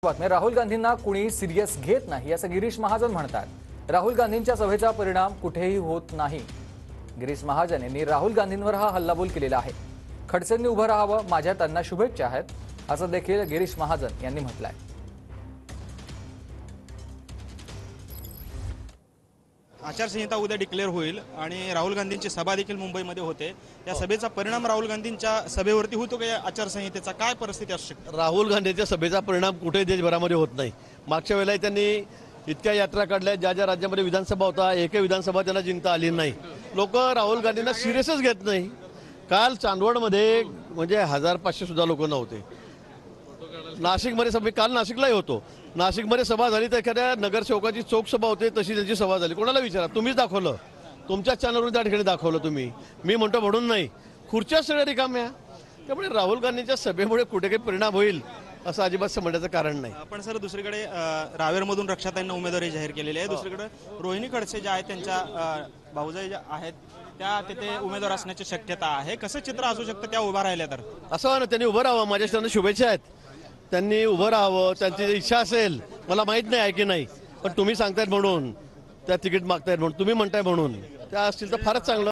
बातम्या राहुल गांधींना कुणी सिरियस घेत नाही असं गिरीश महाजन म्हणतात। राहुल गांधींच्या सभेचा परिणाम कुठेही होत नाही। गिरीश महाजन यांनी राहुल गांधींवर हा हल्लाबोल केलेला आहे। खडसेंनी उभं राहावं, माझ्या त्यांना शुभेच्छा आहेत असं देखील गिरीश महाजन यांनी म्हटलंय। आचारसंहिता उद्या डिक्लेअर होईल आणि राहुल गांधींची सभा देखील मुंबईमध्ये होते। या सभेचा परिणाम राहुल गांधींच्या सभेवरती होतो का? या आचारसंहितेचा काय परिस्थिती असू शकते? राहुल गांधीच्या सभेचा परिणाम कुठे देशभरामध्ये होत नाही। मागच्या वेळेला त्यांनी इतक्या यात्रा काढल्या, ज्या ज्या राज्यामध्ये विधानसभा होता एकही विधानसभा त्यांना जिंकता आली नाही। लोक राहुल गांधींना सिरियसच घेत नाही। काल चांदवडमध्ये म्हणजे 1500 सुद्धा लोक नव्हते। नाशिकमध्ये सभा, काल नाशिकलाही होतो, नाशिकमध्ये सभा झाली तर एखाद्या नगरसेवकाची चौक सभा होते तशी त्यांची सभा झाली। कोणाला विचारा, तुम्हीच दाखवलं, तुमच्या चॅनलवरून त्या ठिकाणी दाखवलं तुम्ही, मी म्हणतो म्हणून नाही, खुर्च्या सगळ्या रिकाम्या। त्यामुळे राहुल गांधींच्या सभेमुळे कुठे काही परिणाम होईल असं अजिबात समजण्याचं कारण नाही। पण सर, दुसरीकडे रावेरमधून रक्षाताईंना उमेदवारी जाहीर केलेली आहे, दुसरीकडे रोहिणी खडसे ज्या आहेत त्यांच्या भाऊजाई ज्या आहेत त्या तिथे उमेदवार असण्याची शक्यता आहे। कसं चित्र असू शकतं त्या उभा राहिल्या तर? असं ना, त्यांनी उभं राहावं, माझ्या त्यांना शुभेच्छा आहेत, त्यांनी उभं राहावं, त्यांची इच्छा असेल, मला माहित नाही आहे की नाही, पण तुम्ही सांगतायत म्हणून त्या तिकीट मागतायत म्हणून, तुम्ही म्हणताय म्हणून त्या असतील तर फारच चांगलं।